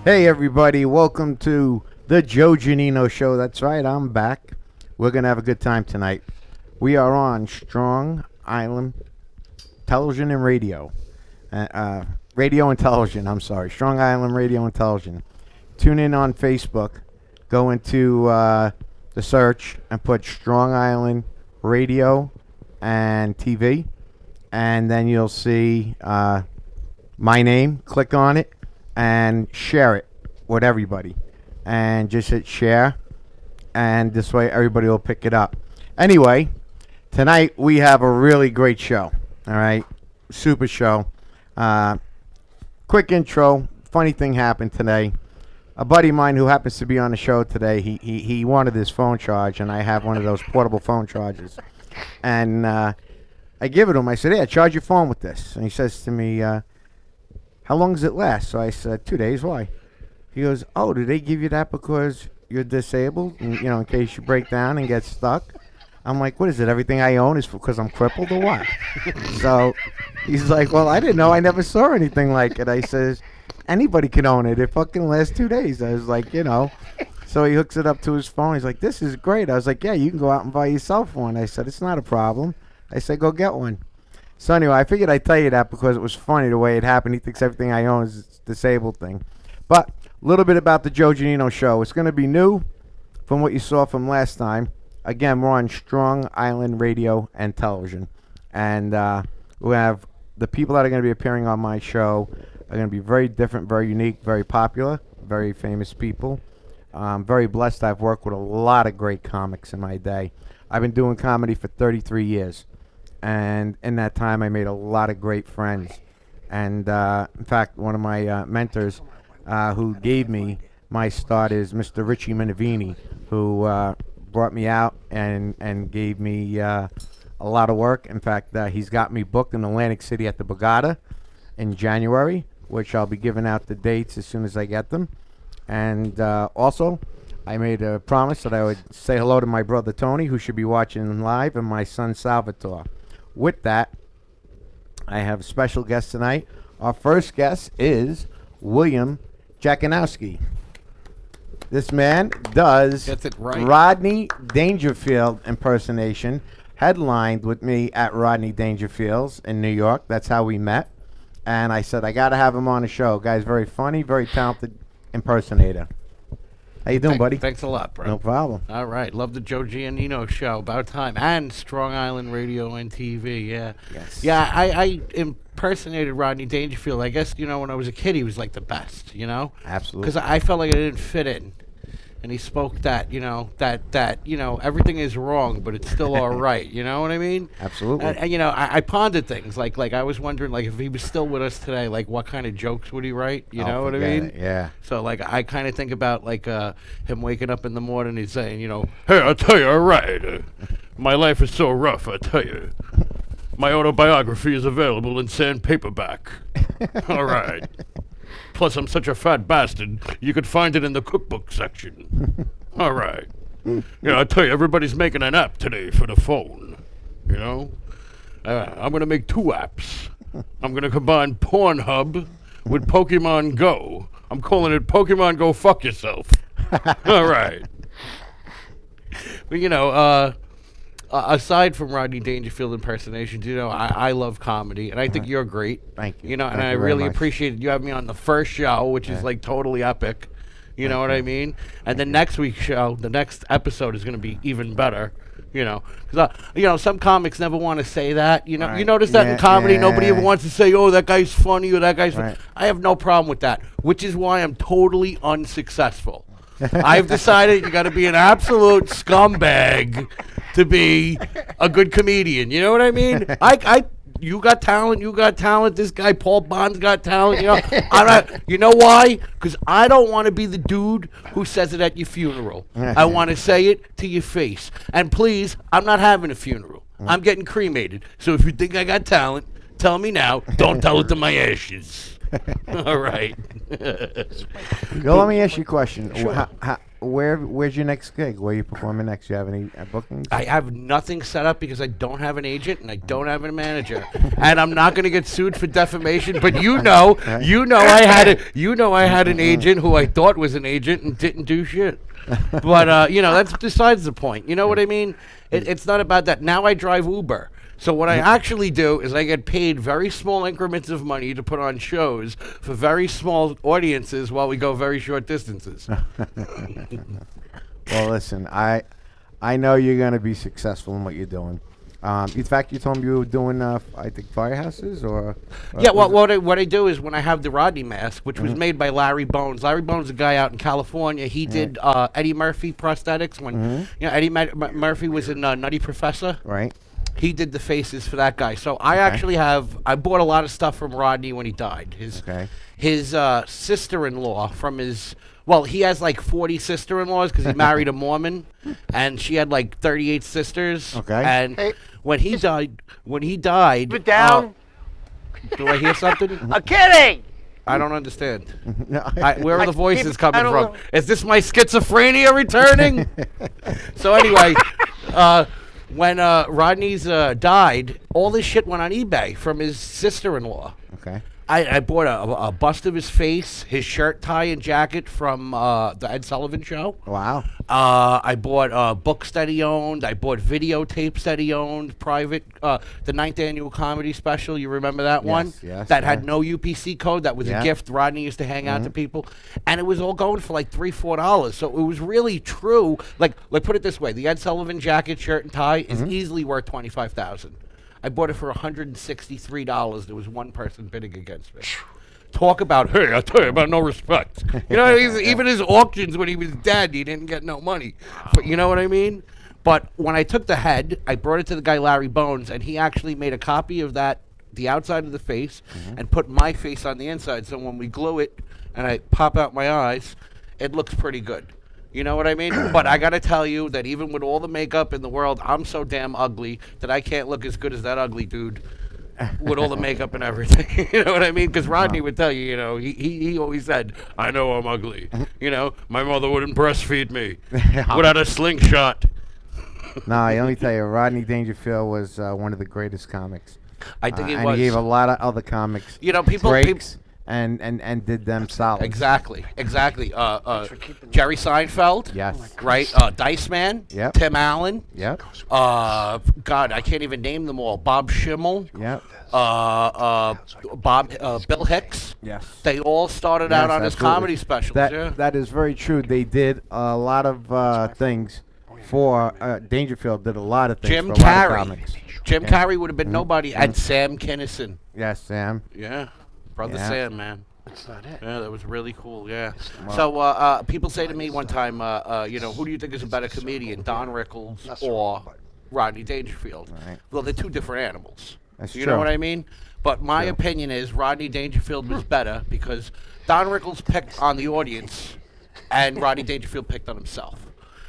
Hey everybody, welcome to the Joe Giannino Show. That's right, I'm back. We're going to have a good time tonight. We are on Strong Island Television and Radio. Radio and Television, I'm sorry. Strong Island Radio and Television. Tune in on Facebook. Go into the search and put Strong Island Radio and TV. And then you'll see my name. Click on it and share it with everybody. And just hit share. And this way everybody will pick it up. Anyway, tonight we have a really great show. All right? Super show. Quick intro. Funny thing happened today. A buddy of mine who happens to be on the show today, he wanted his phone charged, and I have one of those portable phone chargers. And I give it to him. I said, "Yeah, charge your phone with this." And he says to me, "How long does it last?" So I said, 2 days. Why? He goes, "Oh, do they give you that because you're disabled, and, in case you break down and get stuck?" I'm like, "What is it? Everything I own is because I'm crippled or what?" So he's like, "Well, I didn't know. I never saw anything like it." I says, "Anybody can own it. It fucking lasts 2 days." I was like, So he hooks it up to his phone. He's like, "This is great." I was like, "Yeah, you can go out and buy yourself one." I said, "It's not a problem." I said, "Go get one." So anyway, I figured I'd tell you that because it was funny the way it happened. He thinks everything I own is a disabled thing. But a little bit about the Joe Giannino Show. It's going to be new from what you saw from last time. Again, we're on Strong Island Radio and Television. And we have the people that are going to be appearing on my show are going to be very different, very unique, very popular, very famous people. I'm very blessed. I've worked with a lot of great comics in my day. I've been doing comedy for 33 years. And in that time, I made a lot of great friends. And in fact, one of my mentors who gave me my start is Mr. Richie Minervini, who brought me out and gave me a lot of work. In fact, he's got me booked in Atlantic City at the Borgata in January, which I'll be giving out the dates as soon as I get them. And also, I made a promise that I would say hello to my brother Tony, who should be watching live, and my son Salvatore. With that, I have a special guest tonight. Our first guest is William Jackowski. This man does Rodney Dangerfield impersonation, headlined with me at Rodney Dangerfield's in New York. That's how we met. And I said, I got to have him on the show. Guy's very funny, very talented impersonator. How you doing, buddy? Thanks a lot, bro. No problem. All right. Love the Joe Giannino Show. About time. And Strong Island Radio and TV, yeah. Yes. Yeah, I impersonated Rodney Dangerfield. I guess, when I was a kid, he was like the best, Absolutely. Because I felt like I didn't fit in. And he spoke that, everything is wrong, but it's still all right. You know what I mean? Absolutely. And I pondered things. Like I was wondering, if he was still with us today, what kind of jokes would he write? You know what I mean? It, yeah. So, I kind of think about, him waking up in the morning, he's saying, "Hey, I'll tell you, all right, my life is so rough, I tell you. My autobiography is available in sandpaperback. All right. Plus, I'm such a fat bastard, you could find it in the cookbook section. All right. I tell you, everybody's making an app today for the phone. I'm going to make 2 apps. I'm going to combine Pornhub with Pokemon Go. I'm calling it Pokemon Go Fuck Yourself. All right. But, aside from Rodney Dangerfield impersonations, I love comedy, and I think you're great. Thank you. And Thank I you very really much. appreciated you having me on the first show, which is totally epic. You know what I mean? And the next week's show, the next episode is going to be even better. Because some comics never want to say that. You notice that in comedy, nobody ever wants to say, "Oh, that guy's funny" or "that guy's." Funny. I have no problem with that, which is why I'm totally unsuccessful. I've decided you got to be an absolute scumbag to be a good comedian. You know what I mean? You got talent. This guy Paul Bond's got talent. I'm not. You know why? Because I don't want to be the dude who says it at your funeral. I want to say it to your face. And please, I'm not having a funeral. I'm getting cremated. So if you think I got talent, tell me now. Don't tell it to my ashes. All right. Let me ask you a question. Sure. where's your next gig? Where you performing next? You have any bookings? I have nothing set up because I don't have an agent and I don't have a manager, and I'm not going to get sued for defamation. But I had an agent who I thought was an agent and didn't do shit. But that's besides the point. You know what I mean? It's not about that. Now I drive Uber. So what I actually do is I get paid very small increments of money to put on shows for very small audiences while we go very short distances. Well, listen, I know you're gonna be successful in what you're doing. In fact, you told me you were doing, I think, firehouses or. Yeah, well, what I do is when I have the Rodney mask, which was made by Larry Bones. Larry Bones is a guy out in California. He did Eddie Murphy prosthetics when Eddie Murphy was in Nutty Professor. Right. He did the faces for that guy. So I actually I bought a lot of stuff from Rodney when he died. His sister-in-law from his. Well, he has like 40 sister-in-laws because he married a Mormon, and she had like 38 sisters. Okay. And when he died, Put down. Do I hear something? I'm kidding. I don't understand. No, Where are the voices I coming don't from? know. Is this my schizophrenia returning? So anyway, when Rodney's died, all this shit went on eBay from his sister-in-law. Okay. I bought a bust of his face, his shirt, tie, and jacket from the Ed Sullivan Show. Wow. I bought books that he owned. I bought videotapes that he owned, private. The 9th Annual Comedy Special, you remember that one? Yes, that had no UPC code. That was a Yeah. gift Rodney used to hang out to people. And it was all going for like $3-4. So it was really true. Like put it this way, the Ed Sullivan jacket, shirt, and tie is easily worth $25,000. I bought it for $163. There was one person bidding against me. Talk about, hey, I tell you about no respect. You know, even his auctions when he was dead, he didn't get no money. But you know what I mean? But when I took the head, I brought it to the guy Larry Bones, and he actually made a copy of that, the outside of the face, and put my face on the inside. So when we glue it and I pop out my eyes, it looks pretty good. You know what I mean? But I got to tell you that even with all the makeup in the world, I'm so damn ugly that I can't look as good as that ugly dude with all the makeup and everything. You know what I mean? Because Rodney would tell you, he always said, I know I'm ugly. My mother wouldn't breastfeed me without a slingshot. No, I only tell you, Rodney Dangerfield was one of the greatest comics. I think he and was. he gave a lot of other comics People breaks and did them solid. Exactly. Jerry Seinfeld. Yes. Right. Dice Man. Yep. Tim Allen. Yep. God, I can't even name them all. Bob Schimmel. Yep. Bill Hicks. Yes. They all started out on his absolutely. comedy specials. That is very true. They did a lot of things for Dangerfield. Did a lot of things Jim for a lot of Carrey. comics. Jim Carrey would have been nobody. And Sam Kinison. Yes, Sam. Yeah. Brother Yeah. Sam, man. That's not it. Yeah, that was really cool. Yeah. So people say to me one time, who do you think is a better comedian, Don Rickles or Rodney Dangerfield? Right. Well, they're two different animals. That's You true. know what I mean? But my opinion is Rodney Dangerfield was better because Don Rickles picked on the audience and Rodney Dangerfield picked on himself.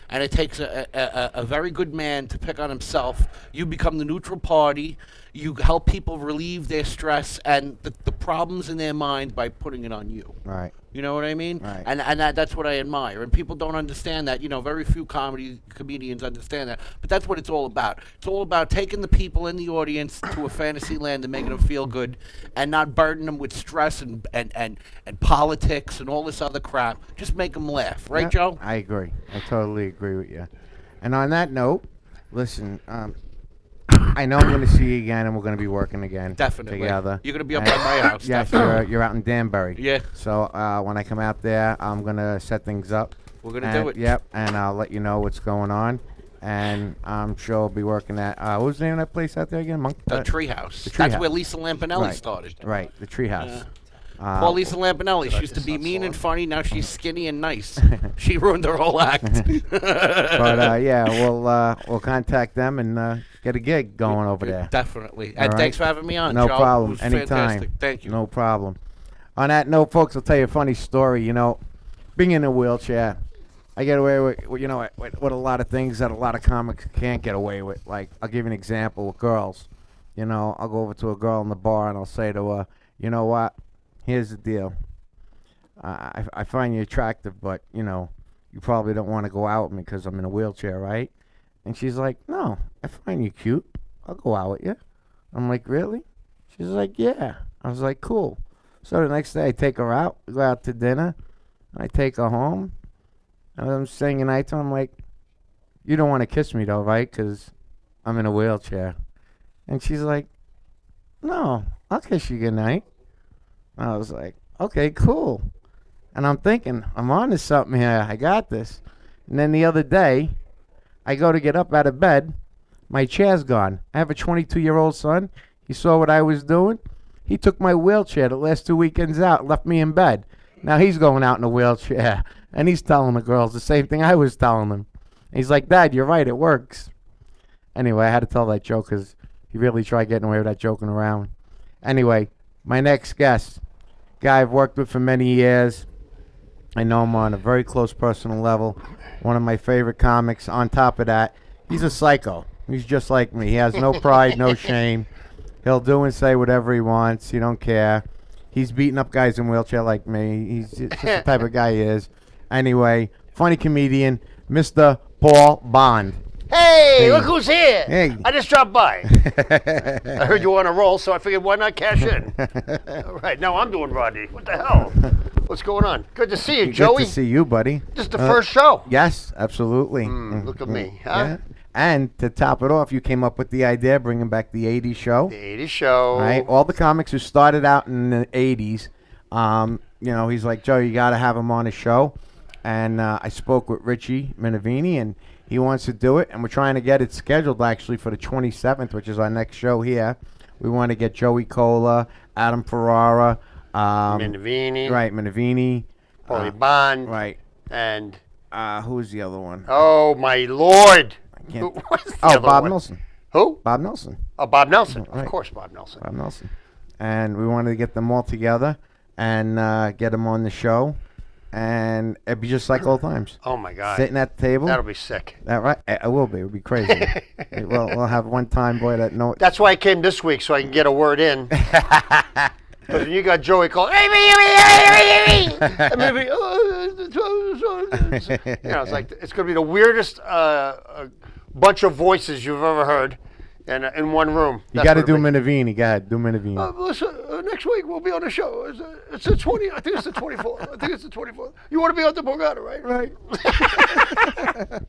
And it takes a very good man to pick on himself. You become the neutral party. You help people relieve their stress and the problems in their mind by putting it on you. Right. You know what I mean? Right. And that's what I admire. And people don't understand that. Very few comedians understand that. But that's what it's all about. It's all about taking the people in the audience to a fantasy land and making them feel good and not burden them with stress and politics and all this other crap. Just make them laugh. Right, Yeah, Joe? I agree. I totally agree with you. And on that note, listen, I know I'm going to see you again, and we're going to be working again Definitely. together. You're going to be up at my house. Yes, definitely. you're out in Danbury. Yeah. So when I come out there, I'm going to set things up. We're going to do it. Yep, and I'll let you know what's going on. And I'm sure I'll be working at, what was the name of that place out there again? The Treehouse. The That's Treehouse. where Lisa Lampanelli Right. started. Right, the Treehouse. Poor Lisa Lampanelli. She used to be mean and funny. Now she's skinny and nice. She ruined her whole act. But yeah, we'll contact them and get a gig going over there. Definitely. All And right. thanks for having me on, No Joe. problem. It was Anytime. fantastic. Thank you. No problem. On that note, folks, I'll tell you a funny story. Being in a wheelchair, I get away with with a lot of things that a lot of comics can't get away with. Like, I'll give you an example with girls. I'll go over to a girl in the bar and I'll say to her, you know what? Here's the deal. I find you attractive, but, you probably don't want to go out with me because I'm in a wheelchair, right? And she's like, no, I find you cute. I'll go out with you. I'm like, really? She's like, yeah. I was like, cool. So the next day I take her out. We go out to dinner. I take her home. And I'm saying goodnight to her. I'm like, you don't want to kiss me though, right? Because I'm in a wheelchair. And she's like, no, I'll kiss you goodnight. I was like, okay, cool. And I'm thinking, I'm on to something here. I got this. And then the other day, I go to get up out of bed. My chair's gone. I have a 22-year-old son. He saw what I was doing. He took my wheelchair the last 2 weekends out, left me in bed. Now he's going out in a wheelchair. And he's telling the girls the same thing I was telling them. He's like, Dad, you're right. It works. Anyway, I had to tell that joke because he really tried getting away with that joking around. Anyway, my next guest, guy I've worked with for many years. I know him on a very close personal level. One of my favorite comics. On top of that, he's a psycho. He's just like me. He has no pride, no shame. He'll do and say whatever he wants. He don't care. He's beating up guys in wheelchair like me. He's just the type of guy he is. Anyway, funny comedian, Mr. Paul Bond. Hey, look who's here. Hey. I just dropped by. I heard you were on a roll, so I figured why not cash in? All right, now I'm doing Rodney. What the hell? What's going on? Good to see you, Joey. Good to see you, buddy. This is the first show. Yes, absolutely. Look at me, huh? Yeah. And to top it off, you came up with the idea of bringing back the 80s show. The 80s show. Right? All the comics who started out in the 80s, he's like, Joe, you got to have him on the show. And I spoke with Richie Minervini, and he wants to do it. And we're trying to get it scheduled, actually, for the 27th, which is our next show here. We want to get Joey Cola, Adam Ferrara. Minervini. Right, Minervini. Paulie Bond. Right. And who's the other one? oh, my Lord. Can't- What's the Oh, other Bob one? Nelson. Who? Bob Nelson. Oh, Bob Nelson. Right. Of course, Bob Nelson. Bob Nelson. And we wanted to get them all together and get them on the show. And it'd be just like old times. Oh, my God. Sitting at the table. That'll be sick. That right? It will be. It'll be crazy. We'll have one time, boy, that no. That's why I came this week, so I can get a word in. Because you got Joey calling, and maybe, it's like, it's going to be the weirdest bunch of voices you've ever heard in one room. You got to do Minervini. Go ahead. Do Minervini. Listen, next week we'll be on the show. It's the 20. I think it's the 24th. I think it's the 24th. You want to be on the Borgata, right? Right.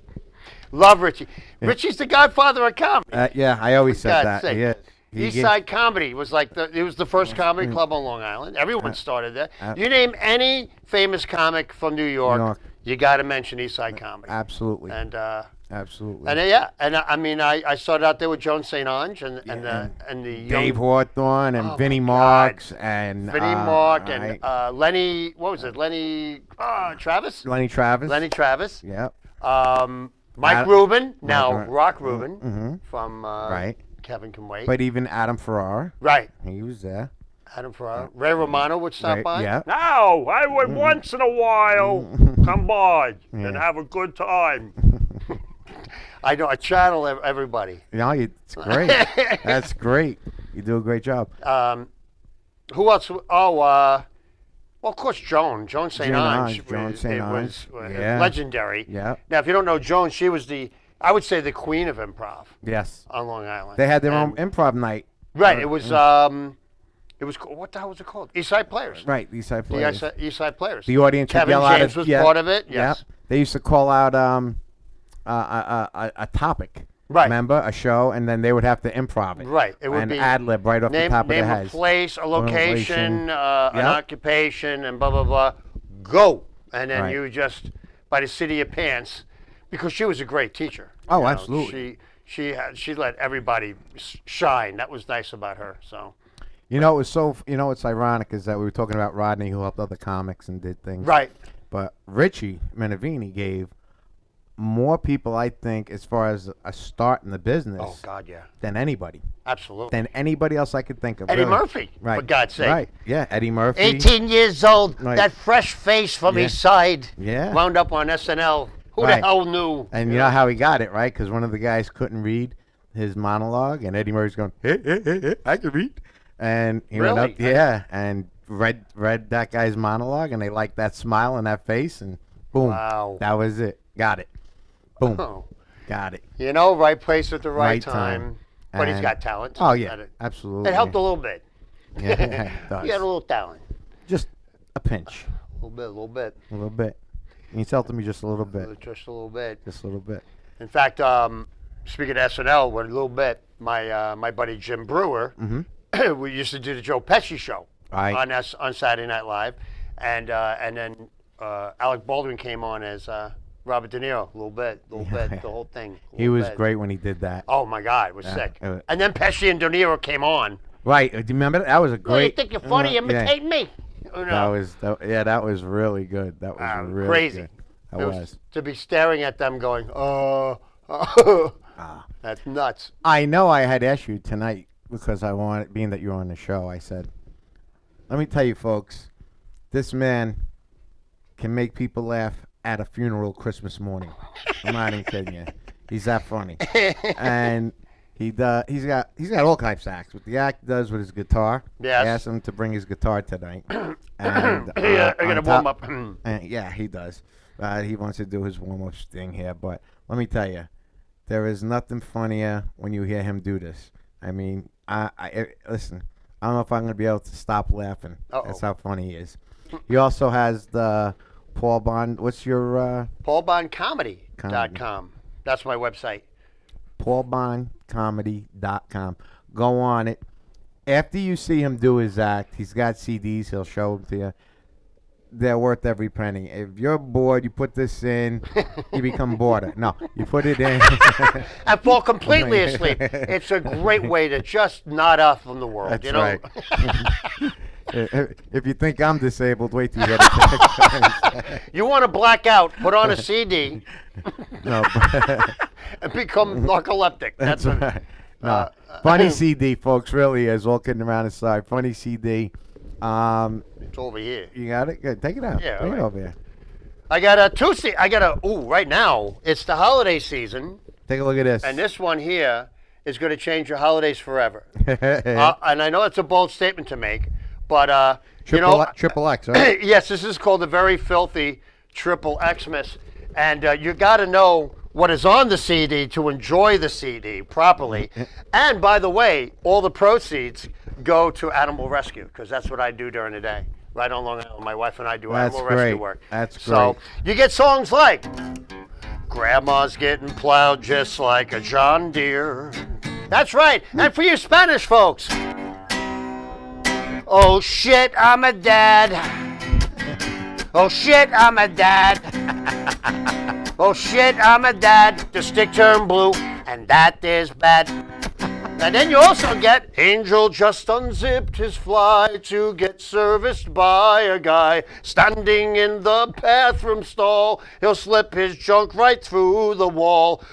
Love Richie. Richie's the godfather of comedy. Yeah, I always said God's that. sake. Yeah. East Side Comedy was like it was the first comedy club on Long Island. Everyone started there. You name any famous comic from New York. You got to mention East Side Comedy. Absolutely. And absolutely. And I mean I started out there with Joan St. Ange and the Dave Hawthorne and Oh, Vinnie my Marks God. and Vinnie Mark and Lenny. What was it? Lenny Travis. Lenny Travis. Lenny Travis. Yep. Mike Rubin. Now Rubin. Rock Rubin from Right. Kevin Can Wait. But even Adam Ferrara. Right. He was there. Adam Ferrara. Ray Romano would stop Right, by. yeah. Now, I would once in a while come by and have a good time. I know. I channel everybody. No, it's great. That's great. You do a great job. Who else? Oh, well, of course, Joan St. Ange. Joan St. was Ange. Yeah. legendary. Yeah. Now, if you don't know Joan, she was I would say the queen of improv Yes. on Long Island. They had their own improv night. Right. It was. What the hell was it called? East Side Players. Right. East Side The Players. East Side Players. The audience would Kevin yell out James was part of it. Yes. Yep. They used to call out a topic. Right. Remember a show, and then they would have to improv it. Right. It would and be ad lib right off the top of their name a heads. place, a location, an Yep. occupation, and blah blah blah. Go, and then Right. you just by the seat of your pants, because she was a great teacher. Oh, You know, absolutely. She let everybody shine. That was nice about her. So. You know, it was so. You know, what's ironic is that we were talking about Rodney, who helped other comics and did things. Right. But Richie Minervini gave more people, I think, as far as a start in the business. Oh God, yeah. Than anybody. Absolutely. Than anybody else I could think of. Eddie really. Murphy, Right. for God's sake. Right. Yeah, Eddie Murphy. 18 years old, Right. that fresh face from Yeah. East Side. Yeah. Wound up on SNL. Who Right. the hell knew? And you know how he got it, right? Because one of the guys couldn't read his monologue, and Eddie Murphy's going, hey, I can read. And he went Really? up, and read that guy's monologue, and they liked that smile and that face, and Boom. Wow. That was it. Got it. Boom. Oh. Got it. You know, right place at the right Right time. time. But he's And- got talent. Oh, yeah. It Absolutely. helped a little bit. Yeah, it does. He had a little talent. Just a pinch. A little bit. A little bit. He's helping me just a little bit. Just a little bit. Just a little bit. In fact, speaking of SNL, with a little bit, my buddy Jim Brewer, we used to do the Joe Pesci show Right. on Saturday Night Live, and then Alec Baldwin came on as Robert De Niro, a little bit, the whole thing. He was great when he did that. Oh my God, it was sick. it was- And then Pesci and De Niro came on. Right. Do you remember that? That was a Oh, great. you think you're funny? yeah. Imitate me. You know, That was really good. That was really crazy. good. That It was. to be staring at them going, that's nuts. I know I had asked you tonight because being that you're on the show, I said, let me tell you folks, this man can make people laugh at a funeral Christmas morning. I'm not even kidding you. He's that funny. And he's got all kinds of acts. What the act he does with his guitar. Yes. I asked him to bring his guitar tonight. And Yeah, I gotta on warm top- up. yeah, he does. He wants to do his warm-up thing here, but let me tell you, there is nothing funnier when you hear him do this. I mean, listen. I don't know if I'm gonna be able to stop laughing. Uh-oh. That's how funny he is. He also has the Paul Bond. What's your PaulBondComedy.com. That's my website. PaulBondComedy.com. Go on it. After you see him do his act, he's got CDs. He'll show them to you. They're worth every penny. If you're bored, you put this in, you become bored. No, you put it in. And fall completely asleep. It's a great way to just nod off from the world. That's you know? right. If you think I'm disabled, wait till you get it. You want to black out, put on a CD, No, and become narcoleptic. that's what- right. No, funny CD, folks. Really is. All kidding around aside, funny CD. It's over here. You got it. Good. Take it out. Yeah, Bring all it right. over here. I got right now, it's the holiday season, Take a look at this. and this one here is going to change your holidays forever. And I know it's a bold statement to make, but, Triple X, right? yes, this is called the Very Filthy Triple Xmas. And you got to know what is on the CD to enjoy the CD properly. And by the way, all the proceeds go to animal rescue, because that's what I do during the day. Right on Long Island, my wife and I do That's animal great. rescue work. That's So great. you get songs like Grandma's getting plowed just like a John Deere. That's right. And for you Spanish folks, oh shit, I'm a dad. Oh shit, I'm a dad. Oh shit, I'm a dad. The stick turned blue, and that is bad. And then you also get Angel just unzipped his fly to get serviced by a guy standing in the bathroom stall. He'll slip his junk right through the wall.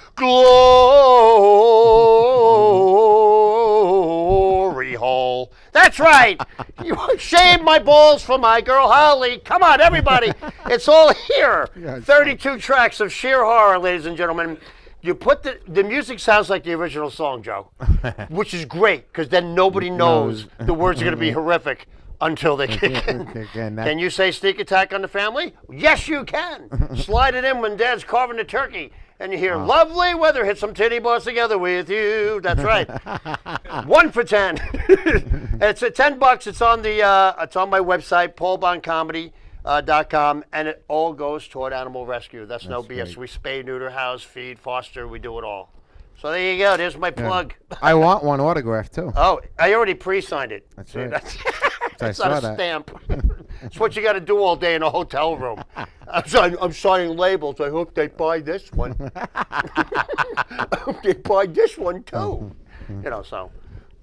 Glory hole. That's right. You shaved my balls for my girl Holly. Come on, everybody. It's all here. 32 tracks of sheer horror, ladies and gentlemen. You put the music sounds like the original song, Joe, which is great because then nobody knows the words are going to be horrific until they kick in. Can you say sneak attack on the family? Yes, you can. Slide it in when Dad's carving the turkey, and you hear lovely weather hit some titty bars together with you. That's right. 1 for 10. It's at $10. It's on my website, PaulBondComedy.com, and it all goes toward animal rescue. That's no BS. great. We spay, neuter, house, feed, foster. We do it all. So there you go. There's my plug. I want one autograph too. Oh, I already pre-signed it. That's right. That's I not saw a that. stamp. It's what you got to do all day in a hotel room. I'm signing labels. I hope they buy this one. I hope they buy this one too. So.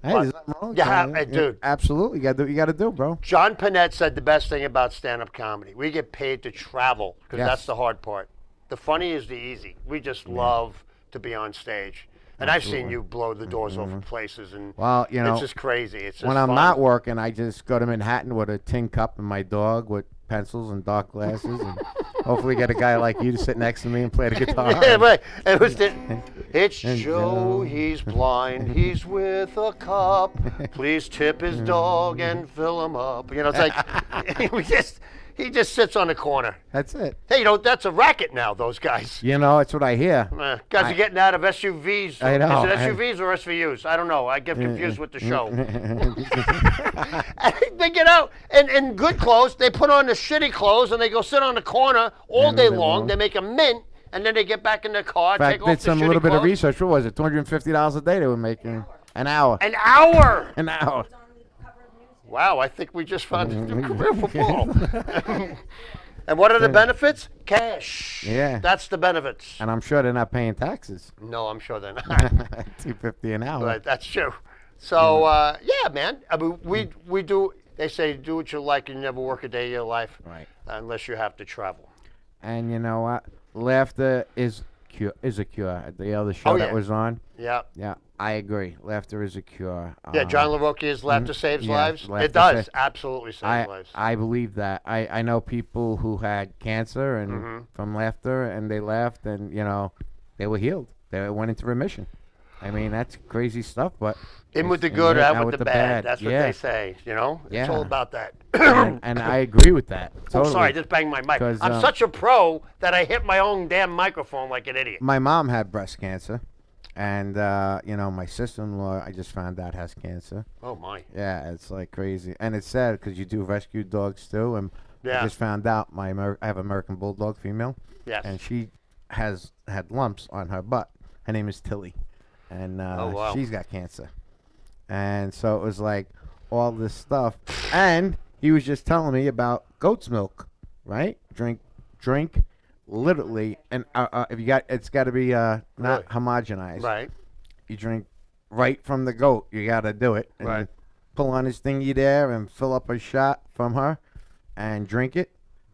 Hey, there's nothing wrong with Yeah, that. dude. Absolutely, you got to do what you got to do, bro. John Panette said the best thing about stand-up comedy. We get paid to travel because Yes. that's the hard part. The funny is the easy. We just love to be on stage. And I've seen you blow the doors off of places, and Well, it's just crazy. It's just when I'm fun. not working, I just go to Manhattan with a tin cup and my dog with pencils and dark glasses, and hopefully get a guy like you to sit next to me and play the guitar. Yeah, right. It's And Joe, he's blind, he's with a cup. Please tip his dog and fill him up. It's like, He just sits on the corner. That's it. Hey, that's a racket now, those guys. You know, it's what I hear. Guys are getting out of SUVs. I know. Is it SUVs or SVUs? I don't know. I get confused with the show. And they get out in good clothes. They put on the shitty clothes and they go sit on the corner all day long. They make a mint. And then they get back in their car, In fact, take off did the some shitty little bit of clothes. research. What was it? $250 a day they were making an hour. An hour. An hour. Wow, I think we just found a new career for Paul. And what are the benefits? Cash. Yeah. That's the benefits. And I'm sure they're not paying taxes. No, I'm sure they're not. $250 an hour. But that's true. So, yeah, man. I mean, we do, they say do what you like and you never work a day of your life. Right. Unless you have to travel. And you know what? Laughter is a cure. The other show that was on. Yeah. Yeah, I agree. Laughter is a cure. Yeah, John LaRocchia's Laughter Saves Lives. Laughter It does. sa- Absolutely saves lives. I believe that. I know people who had cancer and from laughter, and they laughed, and they were healed. They went into remission. I mean, that's crazy stuff, but In with the good, out with the bad. That's what Yeah. they say, It's Yeah. all about that. and I agree with that. Totally. Oh, sorry, I just banged my mic. 'Cause, I'm such a pro that I hit my own damn microphone like an idiot. My mom had breast cancer, and my sister-in-law, I just found out, has cancer. Oh, my. Yeah, it's like crazy, and it's sad because you do rescue dogs too. And Yeah. I just found out I have American Bulldog female, Yes. and she has had lumps on her butt. Her name is Tilly, and wow. she's got cancer. And so it was like all this stuff, and he was just telling me about goat's milk, right? Drink, literally, and if you got, it's got to be not Really? homogenized. Right. You drink right from the goat. You got to do it. And Right. you pull on his thingy there and fill up a shot from her and drink it,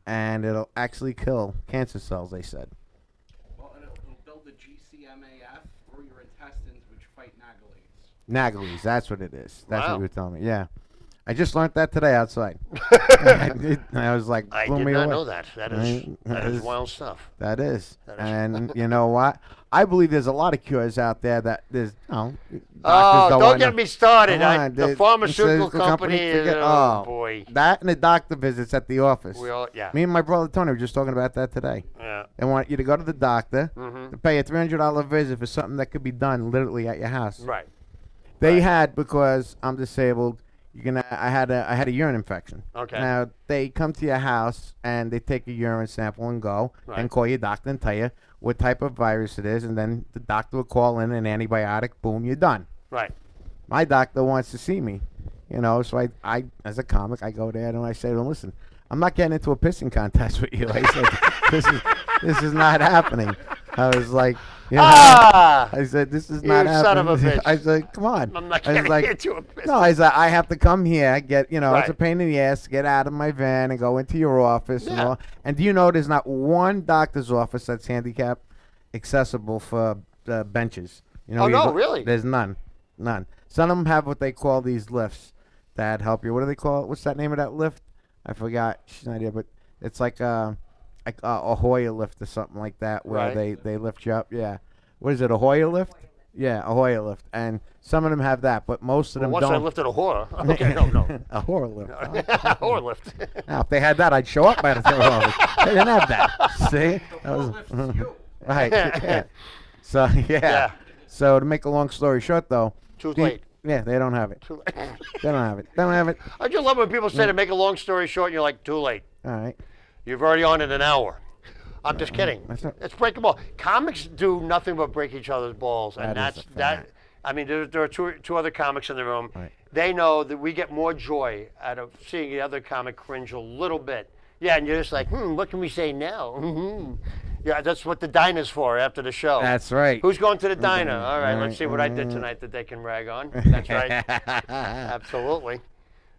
and it'll actually kill cancer cells, they said. Well, it'll build the GCMAF through your intestines, which fight Nagalates. Naggles, that's what it is. That's Wow. what you were telling me. Yeah. I just learned that today outside. And I was like, I blew did me not away. know that. That is wild stuff. That is. That is- And you know what? I believe there's a lot of cures out there that there's, doctors Oh, don't wanna- get me started. Come on, The dude. pharmaceutical It's a company, forget- oh, oh, boy. That and the doctor visits at the office. Yeah. Me and my brother Tony were just talking about that today. Yeah. They want you to go to the doctor Mm-hmm. to pay a $300 visit for something that could be done literally at your house. Right. They had, because I'm disabled, I had a urine infection. Okay. Now they come to your house and they take a urine sample and go Right. and call your doctor and tell you what type of virus it is, and then the doctor will call in an antibiotic. Boom, you're done. Right. My doctor wants to see me, so I as a comic, I go there and I say to him, listen, I'm not getting into a pissing contest with you. I said, this is not happening. I was like, I said, this is not You happening. son of a bitch. I said, come on. I'm not I was getting like, into a piss. no, I said, I have to come here, get, it's Right. a pain in the ass to get out of my van and go into your office and Yeah. all. And do you know there's not one doctor's office that's handicap accessible for benches? Oh, no, really? There's none. Some of them have what they call these lifts that help you. What do they call it? What's that name of that lift? I forgot. She's not here, but it's like a Hoyer lift or something like that, where Right. they lift you up. Yeah. What is it? A Hoyer lift? Yeah, a Hoyer lift. And some of them have that, but most of them Once I don't. lifted a whore. Okay, no. A horror lift. Whore lift. Now, if they had that, I'd show up by the time. They didn't have that. See? That was, right. Yeah. So, yeah. Yeah. So, to make a long story short, though. Too late. Yeah, they don't have it. Too late. They don't have it. They don't have it. I just love when people say to make a long story short, and you're like, too late. All right. You've already on it an hour. I'm just kidding. That's not- It's break a ball. Comics do nothing but break each other's balls, and That is that's a that. fact. I mean, there are two other comics in the room. Right. They know that we get more joy out of seeing the other comic cringe a little bit. Yeah, and you're just like, what can we say now? Yeah, that's what the diner's for after the show. That's right. Who's going to the diner? All right, let's see what I did tonight that they can rag on. That's right. Absolutely.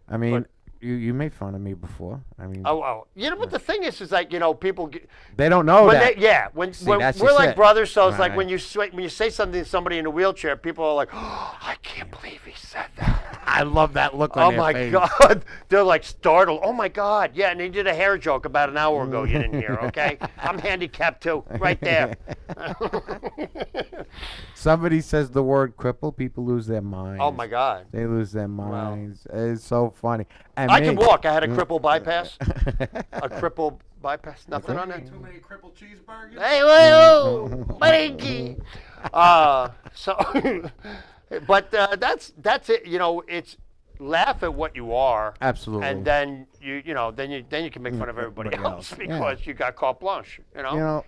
I mean, you made fun of me before. I mean, Oh. But the thing is like, people get, they don't know when that. when that's we're just like it. brothers, so it's like Right. when you say something to somebody in a wheelchair, people are like, oh, I can't believe he said that. I love that look on Oh their my face. God, they're like startled. Oh my God, yeah, and they did a hair joke about an hour ago. You didn't hear, okay? I'm handicapped too, right there. Somebody says the word cripple, people lose their minds. Oh my God. They lose their minds. It's so funny. And I me- can walk. I had a cripple bypass. A cripple bypass. Nothing on it. Too many crippled cheeseburgers. Hey, whoa, Mikey. So, but that's it. You know, it's laugh at what you are. Absolutely. And then you can make fun of everybody else because you got carte blanche. You know. You know,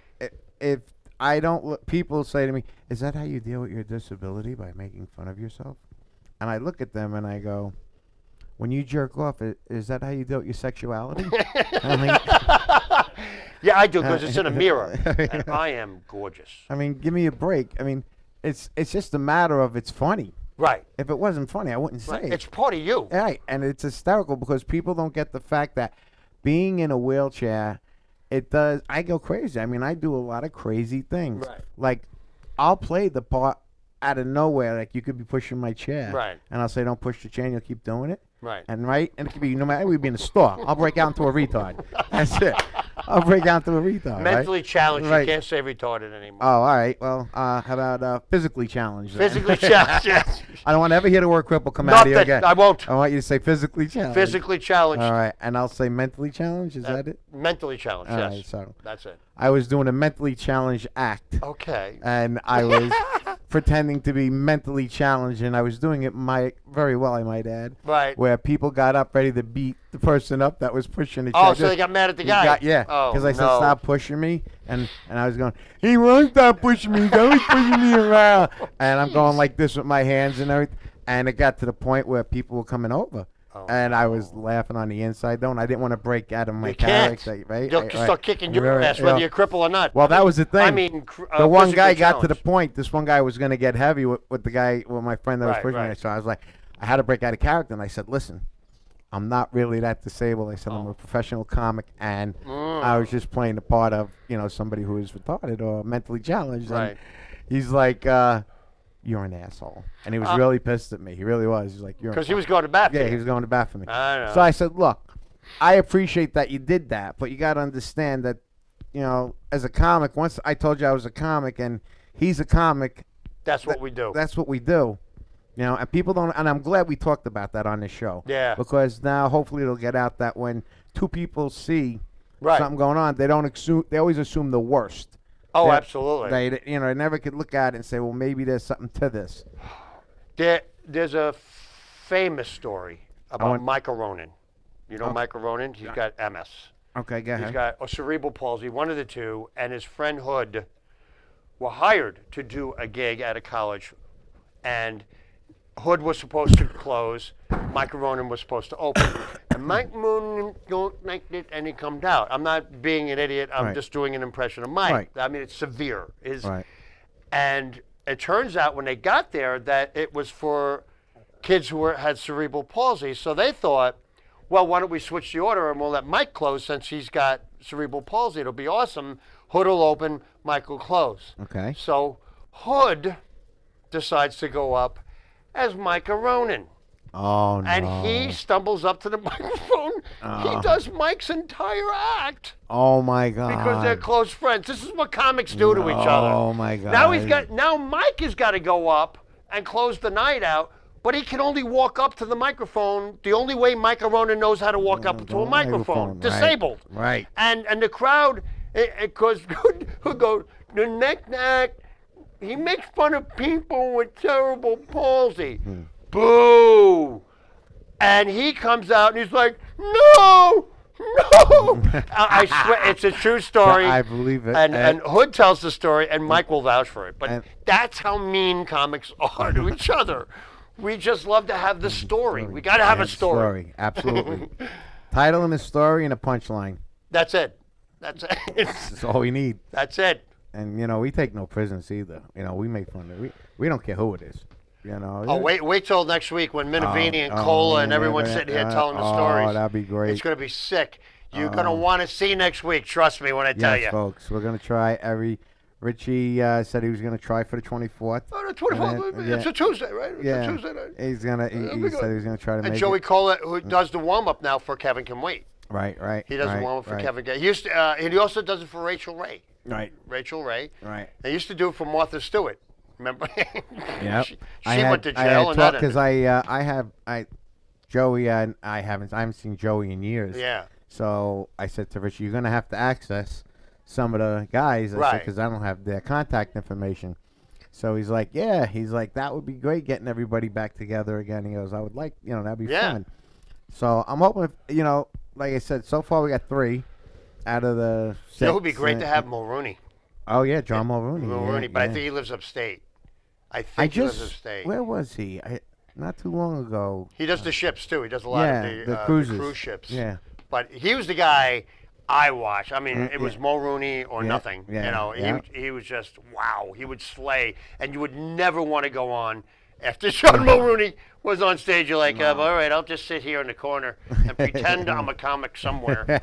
if I don't, people say to me, "Is that how you deal with your disability, by making fun of yourself?" And I look at them and I go, "When you jerk off, is that how you deal with your sexuality?" I mean, Yeah, I do because it's in a mirror, and I am gorgeous. I mean, give me a break. I mean, it's just a matter of it's funny. Right. If it wasn't funny, I wouldn't say it. It's part of you. Right, and it's hysterical because people don't get the fact that being in a wheelchair, it does. I go crazy. I mean, I do a lot of crazy things. Right. Like, I'll play the part out of nowhere. Like, you could be pushing my chair. Right. And I'll say, "Don't push the chair," and you'll keep doing it. Right. And it could be no matter. We'd be in a store. I'll break out into a retard. That's it. I'll break out into a retard. Mentally right? challenged. Right. You can't say retarded anymore. Oh, all right. Well, how about physically challenged? then? Physically challenged. Yes. I don't want to ever hear the word cripple come out of you Nothing. again. I won't. I want you to say physically challenged. Physically challenged. All right, and I'll say mentally challenged. Is that it? Mentally challenged. All Yes. right, so That's it. I was doing a mentally challenged act, Okay. and I was pretending to be mentally challenged, and I was doing it very well, I might add. Right. Where people got up ready to beat the person up that was pushing the chair. Oh, so they got mad at the guy. Yeah, Oh, because I said no. stop pushing me, and I was going, he won't stop pushing me. He's always pushing me around, and I'm going like this with my hands and everything. And it got to the point where people were coming over. Oh, And I was laughing on the inside though, and I didn't want to break out of my You can't. character, right? You'll Right, start right. kicking your Right, ass, whether yeah. you're crippled or not. Well, that was the thing. I mean, the one guy physically got to the challenged. point. This one guy was going to get heavy with my friend that was Right, pushing me. right. So I was like, I had to break out of character, and I said, "Listen, I'm not really that disabled." I said, Oh. "I'm a professional comic, and Mm. I was just playing the part of somebody who is retarded or mentally challenged." Right. And he's like, "You're an asshole," and he was really pissed at me. He really was. He's like, "You're." Because he was going to bat for Yeah, you. he was going to bat for me. I know. So I said, "Look, I appreciate that you did that, but you got to understand that, as a comic, once I told you I was a comic and he's a comic, That's what we do. that's what we do." And people don't, and I'm glad we talked about that on this show. Yeah. Because now hopefully it'll get out that when two people see Right. something going on, they always assume the worst. Oh, They- absolutely. They never could look at it and say, well, maybe there's something to this. There's a famous story about want- Michael Ronan. You know Michael Ronan? He's got MS. Okay, go ahead. He's got a cerebral palsy, one of the two, and his friend Hood were hired to do a gig at a college, and Hood was supposed to close, Michael Ronan was supposed to open. And Mike Ronan don't like it, and he comes out. I'm not being an idiot, I'm Right. just doing an impression of Mike. Right. I mean, it's severe. Right. And it turns out when they got there that it was for kids who had cerebral palsy, so they thought, well, why don't we switch the order and we'll let Mike close since he's got cerebral palsy. It'll be awesome. Hood will open, Mike will close. Okay. So Hood decides to go up as Micah Ronan. Oh, no. And he stumbles up to the microphone. He does Mike's entire act Oh, my God. because they're close friends. This is what comics do to each other. Oh, my God. Now Mike has got to go up and close the night out, but he can only walk up to the microphone the only way Micah Ronan knows how to walk up to a microphone, right. disabled. Right. And the crowd, because who go the next act, he makes fun of people with cerebral palsy. Boo! And he comes out and he's like, no! I swear, it's a true story. I believe it. And Hood tells the story, and Mike will vouch for it. But and- that's how mean comics are to each other. We just love to have the story. We got to have a story. Absolutely. Title and a story and a punchline. That's it. That's it. That's all we need. That's it. And we take no prisoners either. We make fun of it. We don't care who it is. Oh, wait till next week when Minavini and Cola and everyone's sitting here telling the stories. Oh, that'd be great. It's going to be sick. You're going to want to see next week. Trust me when I tell Yes, you. folks. We're gonna try Richie said he was gonna try for the 24th. Oh, the 24th. And then- It's a Tuesday, right? It's Yeah. a Tuesday night. He's gonna. He be said good. he was gonna try to And make Joey it. Cola, who does the warm up now for Kevin Can Wait. Right. He does the warm up for right. Kevin Can. He used to, and he also does it for Rachel Ray. Right. Rachel Ray. Right. They used to do it for Martha Stewart. Remember? Yep. She went to jail and because Joey and I haven't seen Joey in years. Yeah. So I said to Richie, you're gonna have to access some of the guys, Right. Because I don't have their contact information. So he's like, yeah, that would be great getting everybody back together again. He goes, I would like, that'd be fun. So I'm hoping, like I said, so far we got 3 out of the 6. It would be great to have Mulrooney. Oh yeah, John Mulrooney. Mulrooney, but I think he lives upstate. He lives upstate. Where was he? Not too long ago. He does the ships too. He does a lot of the cruises. the cruise ships. Yeah. But he was the guy I watched. I mean, it was Mulrooney or nothing. He was just wow. He would slay, and you would never want to go on after John Mulrooney was on stage. You're like, all right, I'll just sit here in the corner and pretend I'm a comic somewhere.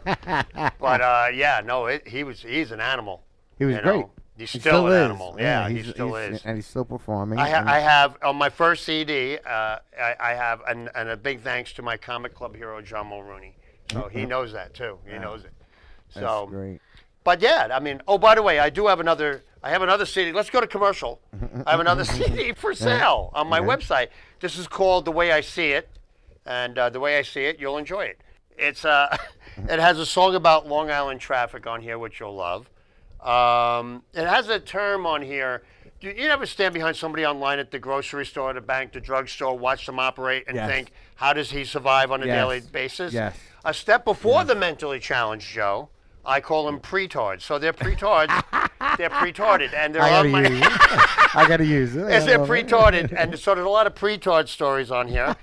But he's an animal. He was great. He's still an animal. Yeah, he still is. And he's still performing. I have on my first CD. I have and a big thanks to my comic club hero John Mulrooney. So he knows that too. He knows it. So that's great. But yeah, I mean, oh, by the way, I have another CD. Let's go to commercial. I have another CD for sale on my website. This is called The Way I See It, and The Way I See It, you'll enjoy it. It has a song about Long Island traffic on here, which you'll love. It has a term on here. Do you ever stand behind somebody online at the grocery store, the bank, the drugstore, watch them operate, and think, how does he survive on a daily basis? Yes. A step before the mentally challenged Joe, I call them pretards. So they're pretards. They're pretarded, and they're on my. I gotta use it. They're pretarded, and so there's a lot of pretard stories on here,